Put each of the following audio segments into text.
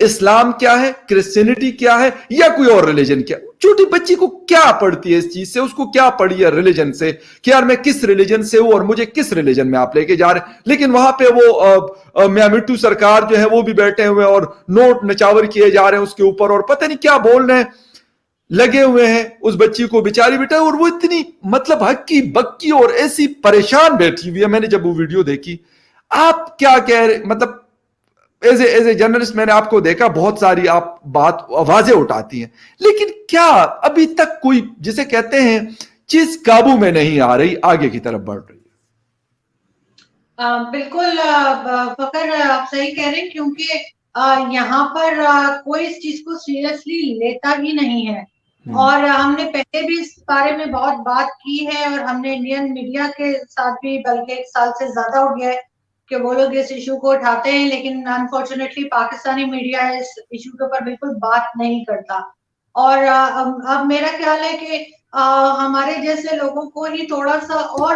اسلام کیا ہے, کرسچینٹی کیا ہے, یا کوئی اور ریلیجن کیا. چھوٹی بچی کو کیا پڑھتی ہے اس چیز سے, اس کو کیا پڑھی ہے ریلیجن سے کہ یار میں کس ریلیجن سے ہوں اور مجھے کس ریلیجن میں آپ لے کے جا رہے ہیں. لیکن وہاں پہ وہ میاں مٹھو سرکار جو ہے وہ بھی بیٹھے ہوئے اور نوٹ نچاور کیے جا رہے ہیں اس کے اوپر, اور پتہ نہیں کیا بول رہے ہیں, لگے ہوئے ہیں اس بچی کو بیچاری بیٹا. اور وہ اتنی مطلب ہکی بکی اور ایسی پریشان بیٹھی ہوئی ہے. میں نے جب وہ ویڈیو دیکھی, آپ کیا کہہ رہے, مطلب ایز اے جرنلسٹ میں نے آپ کو دیکھا بہت ساری آپ بات آوازیں اٹھاتی ہیں, لیکن کیا ابھی تک کوئی جسے کہتے ہیں چیز قابو میں نہیں آ رہی, آگے کی طرف بڑھ رہی ہے. بالکل فخر آپ صحیح کہہ رہے ہیں, کیونکہ یہاں پر کوئی اس چیز کو سیریسلی لیتا ہی نہیں ہے. اور ہم نے پہلے بھی اس بارے میں بہت بات کی ہے, اور ہم نے انڈین میڈیا کے ساتھ بھی, بلکہ 1 سال سے زیادہ ہو گیا ہے کہ وہ لوگ اس ایشو کو اٹھاتے ہیں, لیکن انفارچونیٹلی پاکستانی میڈیا اس ایشو کے اوپر بالکل بات نہیں کرتا. اور اب میرا خیال ہے کہ ہمارے جیسے لوگوں کو ہی تھوڑا سا اور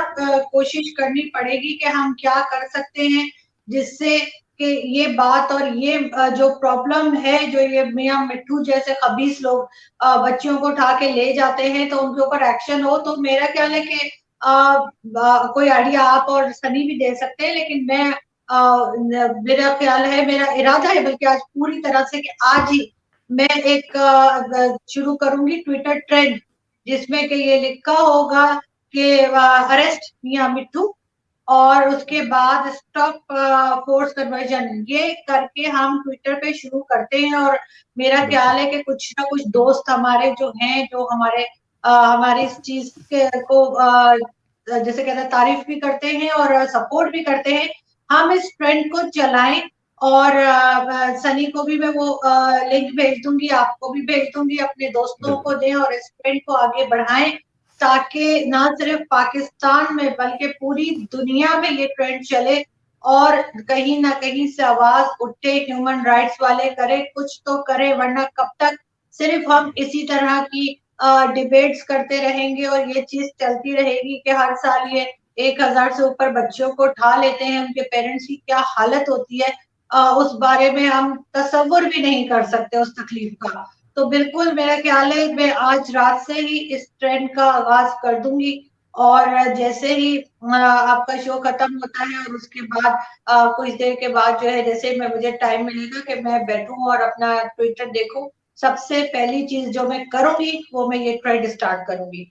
کوشش کرنی پڑے گی کہ ہم کیا کر سکتے ہیں جس سے کہ یہ بات اور یہ جو پرابلم ہے, جو یہ میاں مٹھو جیسے خبیث لوگ بچیوں کو اٹھا کے لے جاتے ہیں, تو ان کے اوپر ایکشن ہو. تو میرا خیال ہے کہ کوئی آئیڈیا آپ اور سنی بھی دے سکتے ہیں, لیکن میرا خیال ہے, میرا ارادہ ہے بلکہ آج پوری طرح سے کہ آج ہی میں ایک شروع کروں گی ٹویٹر ٹرینڈ, جس میں کہ یہ لکھا ہوگا کہ اریسٹ میاں مٹھو, اور اس کے بعد اسٹاپ فورس کنورژن, یہ کر کے ہم ٹویٹر پہ شروع کرتے ہیں. اور میرا خیال ہے کہ کچھ نہ کچھ دوست ہمارے جو ہیں, جو ہماری اس چیز کو جیسے کہتے ہیں تعریف بھی کرتے ہیں اور سپورٹ بھی کرتے ہیں, ہم اس ٹرینڈ کو چلائیں. اور سنی کو بھی میں وہ لنک بھیج دوں گی, آپ کو بھی بھیج دوں گی, اپنے دوستوں کو دیں اور اس ٹرینڈ کو آگے بڑھائیں, تاکہ نہ صرف پاکستان میں بلکہ پوری دنیا میں یہ ٹرینڈ چلے اور کہیں نہ کہیں سے آواز اٹھے. ہیومن رائٹس والے کرے کچھ تو کرے, ورنہ کب تک صرف ہم اسی طرح کی ڈیبیٹس کرتے رہیں گے اور یہ چیز چلتی رہے گی کہ ہر سال یہ 1000 سے اوپر بچوں کو اٹھا لیتے ہیں, ان کے پیرنٹس کی کیا حالت ہوتی ہے اس بارے میں ہم تصور بھی نہیں کر سکتے اس تکلیف کا. تو بالکل میرا خیال ہے میں آج رات سے ہی اس ٹرینڈ کا آغاز کر دوں گی, اور جیسے ہی آپ کا شو ختم ہوتا ہے اور اس کے بعد کچھ دیر کے بعد جو ہے جیسے مجھے ٹائم ملے گا کہ میں بیٹھوں اور اپنا ٹویٹر دیکھوں, سب سے پہلی چیز جو میں کروں گی وہ میں یہ ٹرینڈ اسٹارٹ کروں گی.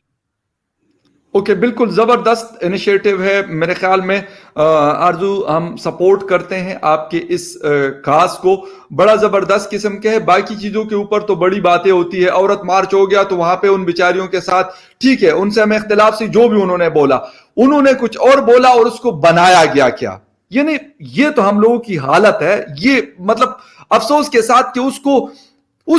اوکے, بالکل زبردست انیشیٹو ہے میرے خیال میں. آرزو ہم سپورٹ کرتے ہیں آپ کے اس کاز کو, بڑا زبردست قسم کے ہے. باقی چیزوں کے اوپر تو بڑی باتیں ہوتی ہے, عورت مارچ ہو گیا تو وہاں پہ ان بیچاریوں کے ساتھ ٹھیک ہے, ان سے ہمیں اختلاف سے جو بھی انہوں نے بولا, انہوں نے کچھ اور بولا اور اس کو بنایا گیا کیا, یعنی یہ تو ہم لوگوں کی حالت ہے. یہ مطلب افسوس کے ساتھ کہ اس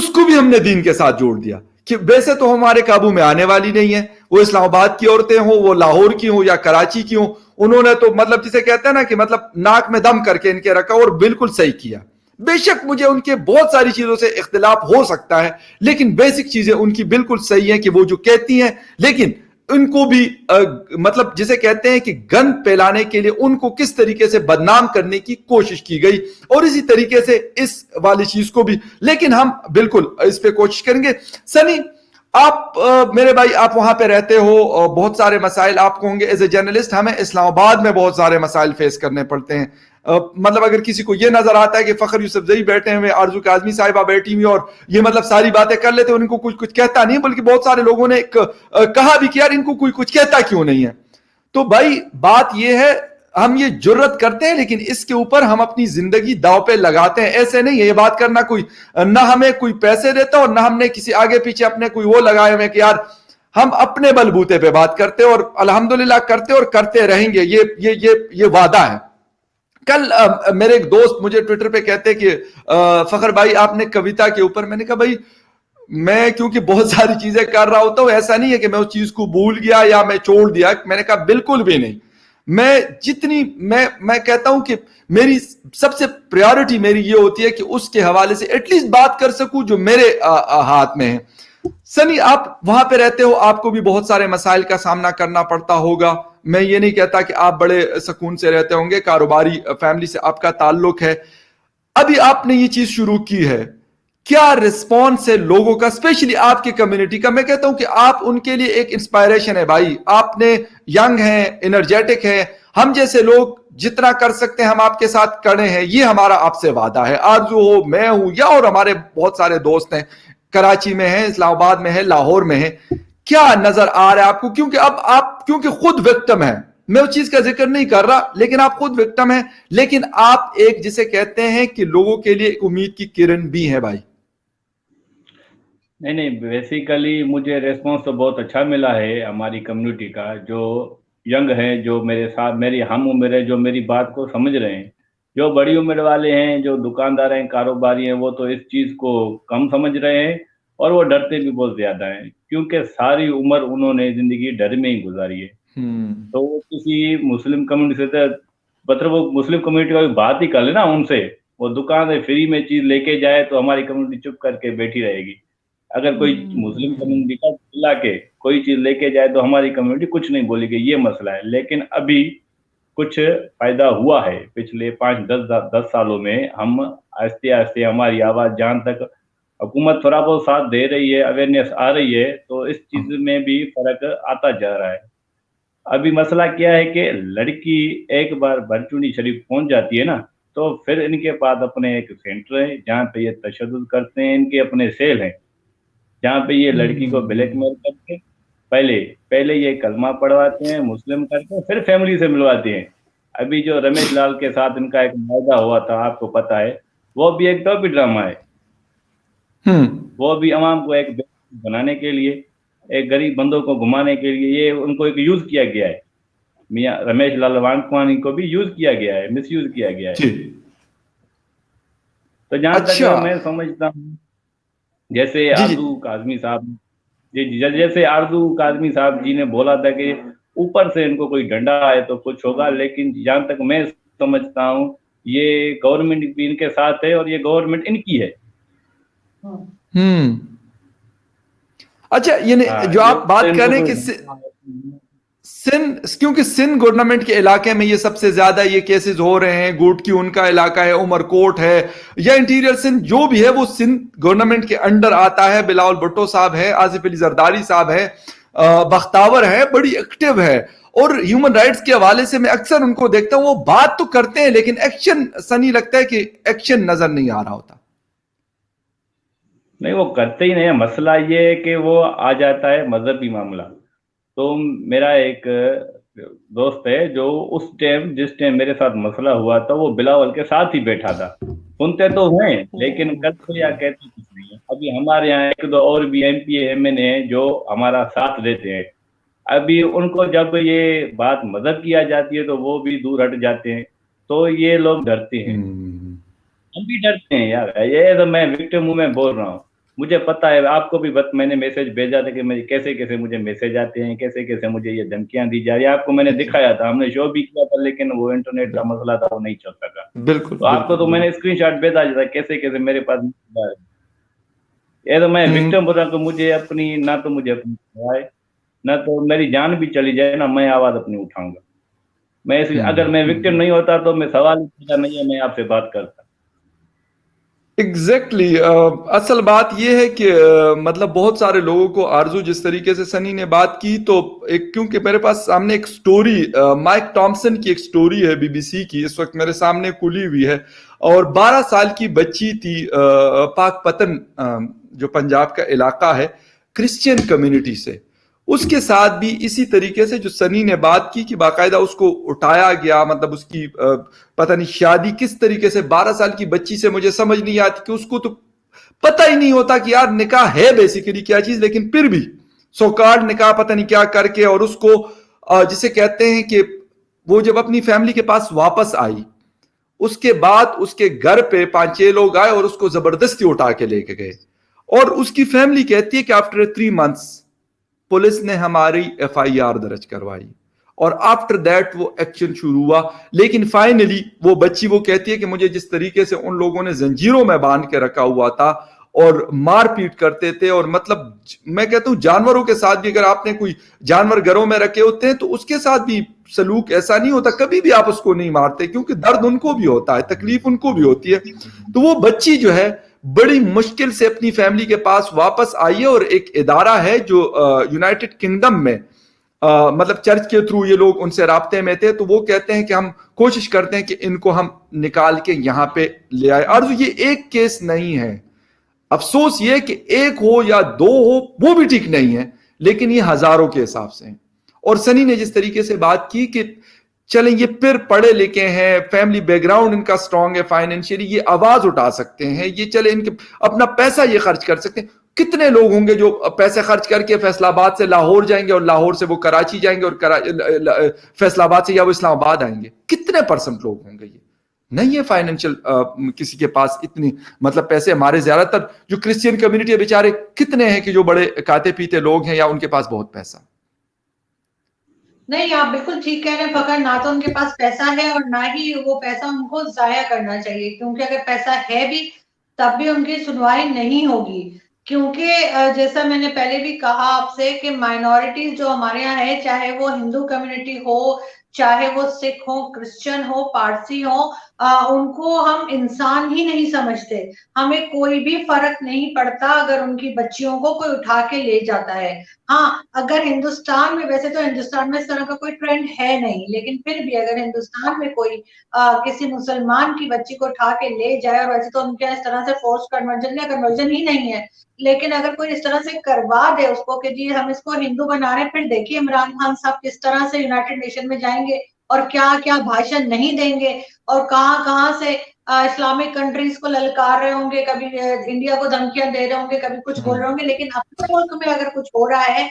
کو بھی ہم نے دین کے ساتھ جوڑ دیا کہ ویسے تو ہمارے قابو میں آنے والی نہیں ہے, وہ اسلام آباد کی عورتیں ہوں, وہ لاہور کی ہوں یا کراچی کی ہوں, انہوں نے تو مطلب جسے کہتے ہیں نا کہ مطلب ناک میں دم کر کے ان کے رکھا اور بالکل صحیح کیا. بے شک مجھے ان کے بہت ساری چیزوں سے اختلاف ہو سکتا ہے, لیکن بیسک چیزیں ان کی بالکل صحیح ہیں کہ وہ جو کہتی ہیں, لیکن ان کو بھی مطلب جسے کہتے ہیں کہ گند پھیلانے کے لیے ان کو کس طریقے سے بدنام کرنے کی کوشش کی گئی, اور اسی طریقے سے اس والی چیز کو بھی, لیکن ہم بالکل اس پہ کوشش کریں گے. سنی آپ میرے بھائی, آپ وہاں پہ رہتے ہو, بہت سارے مسائل آپ کو ہوں گے. ایز اے جرنلسٹ ہمیں اسلام آباد میں بہت سارے مسائل فیس کرنے پڑتے ہیں. مطلب اگر کسی کو یہ نظر آتا ہے کہ فخر یوسف زئی بیٹھے ہوئے, آرزو کاظمی صاحبہ بیٹھی ہوئی اور یہ مطلب ساری باتیں کر لیتے, ان کو کچھ کہتا نہیں, بلکہ بہت سارے لوگوں نے کہا بھی کہ یار ان کو کوئی کچھ کہتا کیوں نہیں ہے. تو بھائی بات یہ ہے, ہم یہ جرت کرتے ہیں لیکن اس کے اوپر ہم اپنی زندگی داؤ پہ لگاتے ہیں. ایسے نہیں ہے یہ بات کرنا, کوئی نہ ہمیں کوئی پیسے دیتا اور نہ ہم نے کسی آگے پیچھے اپنے کوئی وہ لگائے ہوئے کہ یار ہم اپنے بلبوتے پہ بات کرتے اور الحمدللہ کرتے اور کرتے رہیں گے. یہ وعدہ ہے. کل میرے ایک دوست مجھے ٹویٹر پہ کہتے کہ فخر بھائی آپ نے کویتا کے اوپر, میں نے کہا بھائی میں کیونکہ بہت ساری چیزیں کر رہا ہوتا ہوں, ایسا نہیں ہے کہ میں اس چیز کو بھول گیا یا میں چھوڑ دیا. میں نے کہا بالکل بھی نہیں. میں جتنی میں کہتا ہوں کہ میری سب سے پریورٹی میری یہ ہوتی ہے کہ اس کے حوالے سے ایٹ لیسٹ بات کر سکوں جو میرے ہاتھ میں ہے. سنی آپ وہاں پہ رہتے ہو, آپ کو بھی بہت سارے مسائل کا سامنا کرنا پڑتا ہوگا. میں یہ نہیں کہتا کہ آپ بڑے سکون سے رہتے ہوں گے, کاروباری فیملی سے آپ کا تعلق ہے. ابھی آپ نے یہ چیز شروع کی ہے, کیا رسپانس ہے لوگوں کا, اسپیشلی آپ کی کمیونٹی کا؟ میں کہتا ہوں کہ آپ ان کے لیے ایک انسپائریشن ہے بھائی. آپ نے ینگ ہیں, انرجیٹک ہیں, ہم جیسے لوگ جتنا کر سکتے ہیں ہم آپ کے ساتھ کڑے ہیں, یہ ہمارا آپ سے وعدہ ہے. آرزو ہو, میں ہوں, یا اور ہمارے بہت سارے دوست ہیں, کراچی میں ہیں, اسلام آباد میں ہیں, لاہور میں ہیں. کیا نظر آ رہا ہے آپ کو؟ کیونکہ اب آپ کیونکہ خود وکٹم ہیں, میں اس چیز کا ذکر نہیں کر رہا, لیکن آپ خود وکٹم ہیں, لیکن آپ ایک جسے کہتے ہیں کہ لوگوں کے لیے ایک امید کی کرن بھی ہیں بھائی. نہیں بیسیکلی مجھے ریسپانس تو بہت اچھا ملا ہے ہماری کمیونٹی کا. جو ینگ ہیں, جو میرے ساتھ میری ہم عمر ہے, جو میری بات کو سمجھ رہے ہیں. جو بڑی عمر والے ہیں, جو دکاندار ہیں, کاروباری ہیں, وہ تو اس چیز کو کم سمجھ رہے ہیں اور وہ ڈرتے بھی بہت زیادہ ہیں, کیونکہ ساری عمر انہوں نے زندگی ڈر میں ہی گزاری ہے. تو وہ کسی مسلم کمیونٹی سے مطلب وہ مسلم کمیونٹی کا بات ہی کر لے نا ان سے, وہ دکان سے فری میں چیز لے کے جائے تو ہماری کمیونٹی چپ کر کے بیٹھی رہے گی. اگر کوئی مسلم کمیونٹی کا لا کے کوئی چیز لے کے جائے تو ہماری کمیونٹی کچھ نہیں بولے گی, یہ مسئلہ ہے. لیکن ابھی کچھ فائدہ ہوا ہے پچھلے 5-10 سالوں میں. ہم آہستہ آہستہ ہماری آواز جہاں تک حکومت تھوڑا بہت ساتھ دے رہی ہے, اویئرنیس آ رہی ہے, تو اس چیز میں بھی فرق آتا جا رہا ہے. ابھی مسئلہ کیا ہے کہ لڑکی ایک بار برچونی شریف پہنچ جاتی ہے نا, تو پھر ان کے پاس اپنے ایک سینٹر ہے جہاں پہ یہ تشدد کرتے ہیں, ان کے اپنے سیل ہیں جہاں پہ یہ لڑکی کو بلیک میل کر کے پہلے یہ کلمہ پڑھواتے ہیں, مسلم کرتے ہیں, پھر فیملی سے ملواتے ہیں. ابھی جو رمیش لال کے ساتھ ان کا ایک معاہدہ ہوا تھا, آپ کو پتا ہے, وہ بھی ایک ٹاپی ڈرامہ ہے. وہ بھی عوام کو ایک بنانے کے لیے, ایک غریب بندوں کو گھمانے کے لیے, یہ ان کو ایک یوز کیا گیا ہے. میاں رمیش لال وانکوانی کو بھی یوز کیا گیا ہے, مس یوز کیا گیا ہے. تو جہاں تک میں سمجھتا ہوں, جیسے آرزو کاظمی صاحب جیسے آرزو کاظمی صاحب جی نے بولا تھا کہ اوپر سے ان کو کوئی ڈنڈا آئے تو کچھ ہوگا, لیکن جہاں تک میں سمجھتا ہوں یہ گورنمنٹ بھی ان کے ساتھ ہے اور یہ گورنمنٹ ان کی ہے. اچھا, یعنی جو آپ بات کر رہے ہیں کہ کیونکہ سندھ گورنمنٹ کے علاقے میں یہ سب سے زیادہ یہ کیسز ہو رہے ہیں, گوٹ کی ان کا علاقہ ہے, عمر کوٹ ہے, یا انٹیریئر سندھ جو بھی ہے وہ سندھ گورنمنٹ کے انڈر آتا ہے. بلاول بھٹو صاحب ہے, آصف علی زرداری صاحب ہے, بختاور ہے, بڑی ایکٹیو ہے. اور ہیومن رائٹس کے حوالے سے میں اکثر ان کو دیکھتا ہوں, وہ بات تو کرتے ہیں لیکن ایکشن سنی لگتا ہے کہ ایکشن نظر نہیں آ رہا ہوتا. نہیں, وہ کرتے ہی نہیں. مسئلہ یہ ہے کہ وہ آ جاتا ہے مذہبی معاملہ. تو میرا ایک دوست ہے جو جس ٹائم میرے ساتھ مسئلہ ہوا تھا, وہ بلاول کے ساتھ ہی بیٹھا تھا. سنتے تو ہیں لیکن کرتے یا کہتے کچھ نہیں ہے. ابھی ہمارے یہاں 1-2 اور بھی ایم پی ایم این اے ہیں جو ہمارا ساتھ دیتے ہیں. ابھی ان کو جب یہ بات مذہب کی آ جاتی ہے تو وہ بھی دور ہٹ جاتے ہیں. تو یہ لوگ ڈرتے ہیں, ہم بھی ڈرتے ہیں یار. یہ تو میں وکٹم ہوں, میں بول رہا ہوں, مجھے پتا ہے. آپ کو بھی میں نے میسج بھیجا تھا کہ کیسے مجھے میسج آتے ہیں, کیسے مجھے یہ دھمکیاں دی جا رہی ہیں. آپ کو میں نے دکھایا تھا, ہم نے شو بھی کیا تھا, لیکن وہ انٹرنیٹ کا مسئلہ تھا, وہ نہیں چل سکا. بالکل, تو آپ کو تو میں نے اسکرین شاٹ بھیجا تھا کیسے میرے پاس. یہ تو میں وکٹم بول رہا ہوں کہ مجھے اپنی نہ تو مجھے اپنی نہ تو میری جان بھی چلی جائے نا, میں آواز اپنی اٹھاؤں گا. میں اگر میں وکٹم نہیں ہوتا تو میں سوال نہیں ہے, میں آپ سے بات کرتا. ایگزیکٹلی. اصل بات یہ ہے کہ مطلب بہت سارے لوگوں کو آرزو جس طریقے سے سنی نے بات کی, تو کیونکہ میرے پاس سامنے ایک سٹوری مائک ٹامسن کی ایک سٹوری ہے BBC کی, اس وقت میرے سامنے کھلی ہوئی ہے, اور 12 سال کی بچی تھی, پاک پتن جو پنجاب کا علاقہ ہے, کرسچین کمیونٹی سے. اس کے ساتھ بھی اسی طریقے سے جو سنی نے بات کی کہ باقاعدہ اس کو اٹھایا گیا, مطلب اس کی پتہ نہیں شادی کس طریقے سے. 12 سال کی بچی سے مجھے سمجھ نہیں آتی کہ اس کو تو پتہ ہی نہیں ہوتا کہ یار نکاح ہے بیسیکلی کیا چیز, لیکن پھر بھی سوکارڈ نکاح پتہ نہیں کیا کر کے, اور اس کو جسے کہتے ہیں کہ وہ جب اپنی فیملی کے پاس واپس آئی, اس کے بعد اس کے گھر پہ 5-6 لوگ آئے اور اس کو زبردستی اٹھا کے لے کے گئے. اور اس کی فیملی کہتی ہے کہ آفٹر 3 months پولیس نے ہماری FIR درج کروائی, اور آفٹر دیٹ وہ ایکشن شروع ہوا. لیکن فائنلی وہ بچی وہ کہتی ہے کہ مجھے جس طریقے سے ان لوگوں نے زنجیروں میں باندھ کے رکھا ہوا تھا, اور مار پیٹ کرتے تھے. اور مطلب میں کہتا ہوں جانوروں کے ساتھ بھی اگر آپ نے کوئی جانور گھروں میں رکھے ہوتے ہیں تو اس کے ساتھ بھی سلوک ایسا نہیں ہوتا, کبھی بھی آپ اس کو نہیں مارتے کیونکہ درد ان کو بھی ہوتا ہے, تکلیف ان کو بھی ہوتی ہے. تو وہ بچی جو ہے بڑی مشکل سے اپنی فیملی کے پاس واپس آئی ہے, اور ایک ادارہ ہے جو یونائٹڈ کنگڈم میں مطلب چرچ کے تھرو یہ لوگ ان سے رابطے میں تھے, تو وہ کہتے ہیں کہ ہم کوشش کرتے ہیں کہ ان کو ہم نکال کے یہاں پہ لے آئے. اور یہ ایک کیس نہیں ہے, افسوس یہ کہ ایک ہو یا دو ہو وہ بھی ٹھیک نہیں ہے, لیکن یہ ہزاروں کے حساب سے ہیں. اور سنی نے جس طریقے سے بات کی کہ چلیں یہ پھر پڑھے لکھے ہیں, فیملی بیک گراؤنڈ ان کا سٹرونگ ہے, فائنینشلی یہ آواز اٹھا سکتے ہیں, یہ چلے ان کے اپنا پیسہ یہ خرچ کر سکتے ہیں. کتنے لوگ ہوں گے جو پیسے خرچ کر کے فیصل آباد سے لاہور جائیں گے اور لاہور سے وہ کراچی جائیں گے اور فیصل آباد سے یا وہ اسلام آباد آئیں گے؟ کتنے پرسنٹ لوگ ہوں گے؟ یہ نہیں ہے فائنینشل کسی کے پاس اتنی مطلب پیسے. ہمارے زیادہ تر جو کرسچین کمیونٹی ہے بیچارے کتنے ہیں کہ جو بڑے کھاتے پیتے لوگ ہیں یا ان کے پاس بہت پیسہ. نہیں, آپ بالکل ٹھیک کہہ رہے ہیں فخر, نہ تو ان کے پاس پیسہ ہے اور نہ ہی وہ پیسہ ان کو ضائع کرنا چاہیے, کیونکہ اگر پیسہ ہے بھی تب بھی ان کی سنوائی نہیں ہوگی. کیونکہ جیسا میں نے پہلے بھی کہا آپ سے کہ مائنورٹیز جو ہمارے یہاں ہے, چاہے وہ ہندو کمیونٹی ہو, چاہے وہ سکھ ہو, کرسچن ہو, پارسی ہو, ان کو ہم انسان ہی نہیں سمجھتے. ہمیں کوئی بھی فرق نہیں پڑتا اگر ان کی بچیوں کو کوئی اٹھا کے لے جاتا ہے. ہاں, اگر ہندوستان میں, ویسے تو ہندوستان میں اس طرح کا کوئی ٹرینڈ ہے نہیں, لیکن پھر بھی اگر ہندوستان میں کوئی کسی مسلمان کی بچی کو اٹھا کے لے جائے, اور ویسے تو ان کے اس طرح سے فورس کنورژن ہی نہیں ہے, لیکن اگر کوئی اس طرح سے کروا دے اس کو کہ جی ہم اس کو ہندو بنا رہے ہیں, پھر دیکھیے عمران خان صاحب کس طرح سے یونائٹڈ نیشن میں جائیں گے اور کیا کیا بھاشن نہیں دیں گے, اور کہاں کہاں سے اسلامک کنٹریز کو للکار رہے ہوں گے, کبھی انڈیا کو دھمکیاں دے رہے ہوں گے, کبھی کچھ بول رہے ہوں گے. لیکن اپنے ملک میں اگر کچھ ہو رہا ہے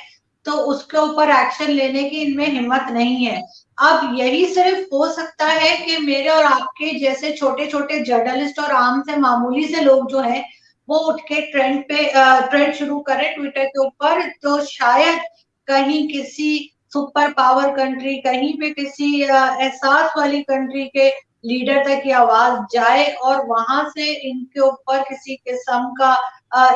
تو اس کے اوپر ایکشن لینے کی ان میں ہمت نہیں ہے. اب یہی صرف ہو سکتا ہے کہ میرے اور آپ کے جیسے چھوٹے چھوٹے جرنلسٹ اور عام سے معمولی سے لوگ جو ہیں وہ اٹھ کے ٹرینڈ شروع کرے ٹویٹر کے اوپر, تو شاید کہیں کسی سپر پاور کنٹری, کہیں پہ کسی احساس والی کنٹری کے لیڈر تک یہ آواز جائے, اور وہاں سے ان کے اوپر کسی قسم کا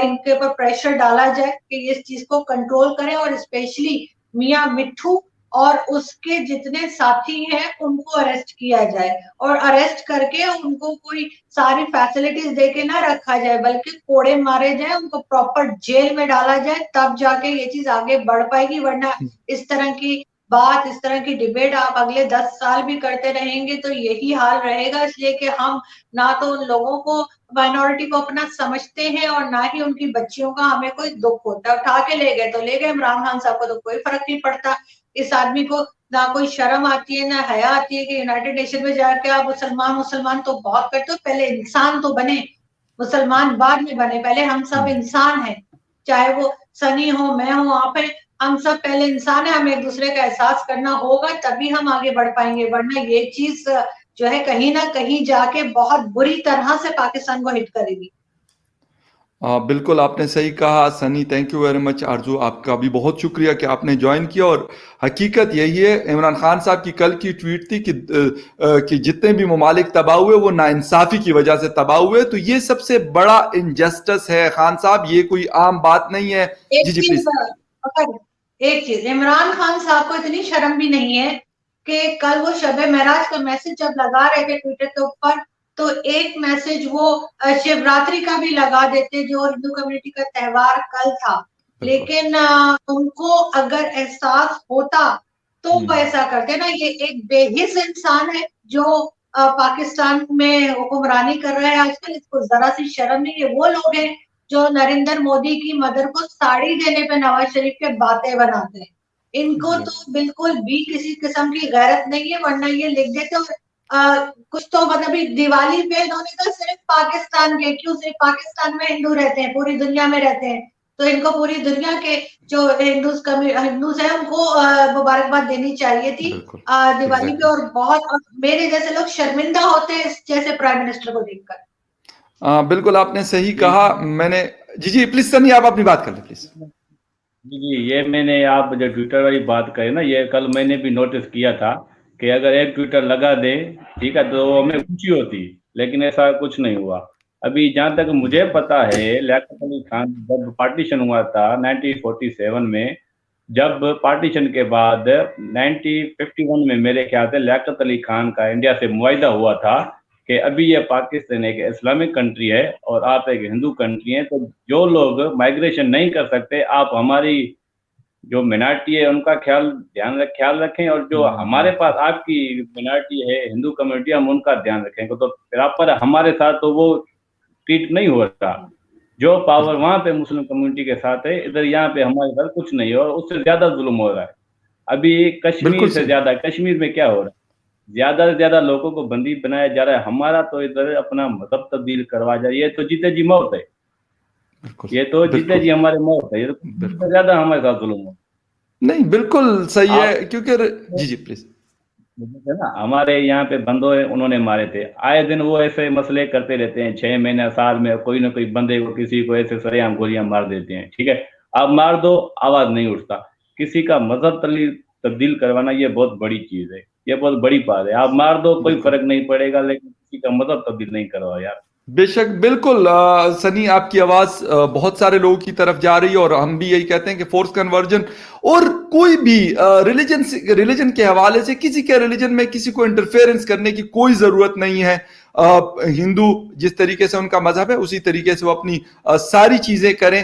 ان کے اوپر پریشر ڈالا جائے کہ اس چیز کو کنٹرول کریں, اور اسپیشلی میاں مٹھو اور اس کے جتنے ساتھی ہیں ان کو اریسٹ کیا جائے, اور اریسٹ کر کے ان کو کوئی ساری فیسلٹیز دے کے نہ رکھا جائے بلکہ کوڑے مارے جائیں, ان کو پراپر جیل میں ڈالا جائے, تب جا کے یہ چیز آگے بڑھ پائے گی. ورنہ اس طرح کی بات, اس طرح کی ڈیبیٹ آپ اگلے 10 سال بھی کرتے رہیں گے تو یہی حال رہے گا. اس لیے کہ ہم نہ تو ان لوگوں کو, مائنورٹی کو اپنا سمجھتے ہیں, اور نہ ہی ان کی بچیوں کا ہمیں کوئی دکھ ہوتا ہے. اٹھا کے لے گئے تو لے گئے, عمران خان صاحب کو تو کوئی فرق نہیں پڑتا. اس آدمی کو نہ کوئی شرم آتی ہے نہ حیا آتی ہے کہ یونائٹڈ نیشن میں جا کے آپ مسلمان تو بہت کرتے ہو, پہلے انسان تو بنے, مسلمان بعد میں بنے, پہلے ہم سب انسان ہیں, چاہے وہ سنی ہو, میں ہوں, آپ ہیں, ہم سب پہلے انسان ہیں. ہمیں ایک دوسرے کا احساس کرنا ہوگا تبھی ہم آگے بڑھ پائیں گے, ورنہ یہ چیز جو ہے کہیں نہ کہیں جا کے بہت بری طرح سے پاکستان کو ہٹ کرے گی. بالکل آپ نے صحیح کہا سنی, تھینک یو ویری مچ. آرزو آپ کا بھی بہت شکریہ کہ آپ نے جوائن کیا. اور حقیقت یہی ہے, عمران خان صاحب کی کل کی ٹویٹ تھی کہ جتنے بھی ممالک تباہ ہوئے وہ ناانصافی کی وجہ سے تباہ ہوئے, تو یہ سب سے بڑا انجسٹس ہے خان صاحب, یہ کوئی عام بات نہیں ہے. جی پلیز. ایک چیز, عمران خان صاحب کو اتنی شرم بھی نہیں ہے کہ کل وہ شب معراج کا میسج جب لگا رہے تھے ٹویٹر کے اوپر, تو ایک میسج وہ شیوراتری کا بھی لگا دیتے جو ہندو کمیونٹی کا تہوار کل تھا. لیکن ان کو اگر احساس ہوتا تو وہ ایسا کرتے نا. یہ ایک بے حس انسان ہے جو پاکستان میں حکمرانی کر رہا ہے آج کل, اس کو ذرا سی شرم نہیں. یہ وہ لوگ ہیں جو نریندر مودی کی مدر کو ساڑی دینے پہ نواز شریف کے باتیں بناتے ہیں. ان کو تو بالکل بھی کسی قسم کی غیرت نہیں ہے, ورنہ یہ لکھ دیتے. اور کچھ تو مطلب دیوالی پہ انہوں نے کہا صرف پاکستان کے, کیوں صرف پاکستان میں ہندو رہتے ہیں, پوری دنیا میں رہتے ہیں, تو ان کو پوری دنیا کے جو ہندوز ہیں ان کو مبارکباد دینی چاہیے تھی دیوالی پہ. اور بہت میرے جیسے لوگ شرمندہ ہوتے ہیں اس جیسے پرائم منسٹر کو دیکھ کر. بالکل آپ نے صحیح کہا. میں نے جی پلیز سنی, آپ اپنی بات کر لیں پلیز. جی یہ میں نے آپ جو ٹویٹر والی بات کہی نا, یہ کل میں نے بھی نوٹس کیا تھا کہ اگر ایک ٹویٹر لگا دے ٹھیک ہے تو ہمیں خوشی ہوتی, لیکن ایسا کچھ نہیں ہوا. ابھی جہاں تک مجھے پتا ہے لیاقت علی خان جب پارٹیشن ہوا تھا 1947 میں، جب پارٹیشن کے بعد 1951 میں میرے خیال سے لیاقت علی خان کا انڈیا سے معاہدہ ہوا تھا کہ ابھی یہ پاکستان ایک اسلامک کنٹری ہے اور آپ ایک ہندو کنٹری ہیں، تو جو لوگ مائگریشن نہیں کر سکتے آپ ہماری جو مینارٹی ہے ان کا خیال رکھیں، اور جو ہمارے پاس آپ کی مینارٹی ہے ہندو کمیونٹی، ہم ان کا دھیان رکھیں، تو پراپر ہمارے ساتھ تو وہ ٹریٹ نہیں ہو رہا، جو پاور وہاں پہ مسلم کمیونٹی کے ساتھ ہے، ادھر یہاں پہ ہمارے ساتھ کچھ نہیں ہے، اور اس سے زیادہ ظلم ہو رہا ہے ابھی کشمیر سے زیادہ۔ کشمیر میں کیا ہو رہا ہے، زیادہ سے زیادہ لوگوں کو بندی بنایا جا رہا ہے، ہمارا تو ادھر اپنا مذہب تبدیل کروا جا رہا ہے، یہ تو جیتے جی موت ہے، یہ تو جیتے جی ہمارے موت ہے، یہ تو زیادہ ہمارے ساتھ ظلم ہو۔ نہیں بالکل صحیح ہے، کیونکہ جی پلیز نا ہمارے یہاں پہ بندوں انہوں نے مارے تھے، آئے دن وہ ایسے مسئلے کرتے رہتے ہیں، 6 مہینے سال میں کوئی نہ کوئی بندے کو کسی کو ایسے سرے عام گولیاں مار دیتے ہیں، ٹھیک ہے، آپ مار دو آواز نہیں اٹھتا، کسی کا مذہب تبدیل کروانا یہ بہت بڑی چیز ہے، یہ بہت بڑی بات ہے، آپ مار دو کوئی فرق نہیں پڑے گا، لیکن کسی کا مذہب تبدیل نہیں کروا یار۔ بے شک بالکل سنی، آپ کی آواز بہت سارے لوگوں کی طرف جا رہی ہے، اور ہم بھی یہی کہتے ہیں کہ فورس کنورژن اور کوئی بھی ریلیجن کے حوالے سے کسی کے ریلیجن میں کسی کو انٹرفیئرنس کرنے کی کوئی ضرورت نہیں ہے۔ ہندو جس طریقے سے ان کا مذہب ہے اسی طریقے سے وہ اپنی ساری چیزیں کریں،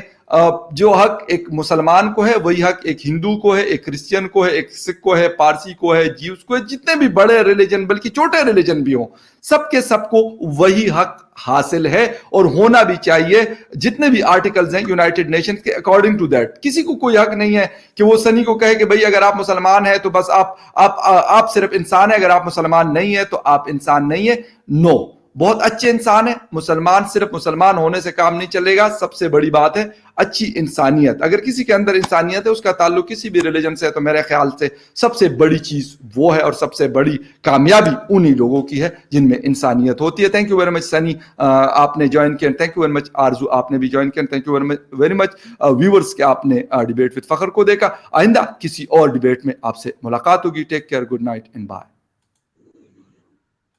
جو حق ایک مسلمان کو ہے وہی حق ایک ہندو کو ہے، ایک کرسچن کو ہے، ایک سکھ کو ہے، پارسی کو ہے، جیوس کو ہے، جتنے بھی بڑے ریلیجن بلکہ چھوٹے ریلیجن بھی ہوں، سب کے سب کو وہی حق حاصل ہے اور ہونا بھی چاہیے۔ جتنے بھی آرٹیکلز ہیں یونائٹڈ نیشن کے اکارڈنگ ٹو دیٹ، کسی کو کوئی حق نہیں ہے کہ وہ سنی کو کہے کہ بھئی اگر آپ مسلمان ہیں تو بس آپ صرف انسان ہیں، اگر آپ مسلمان نہیں ہیں تو آپ انسان نہیں ہیں۔ نو، بہت اچھے انسان ہیں، مسلمان صرف مسلمان ہونے سے کام نہیں چلے گا، سب سے بڑی بات ہے اچھی انسانیت۔ اگر کسی کے اندر انسانیت ہے، اس کا تعلق کسی بھی ریلیجن سے ہے، تو میرے خیال سے سب سے بڑی چیز وہ ہے، اور سب سے بڑی کامیابی انہی لوگوں کی ہے جن میں انسانیت ہوتی ہے۔ تھینک یو ویری مچ سنی، آپ نے جوائن کیا، تھینک یو ویری مچ آرزو، آپ نے بھی جوائن کیا، thank you very much viewers کہ آپ نے ڈیبیٹ وتھ فخر کو دیکھا۔ آئندہ کسی اور ڈیبیٹ میں آپ سے ملاقات ہوگی۔ Take care, good night and bye.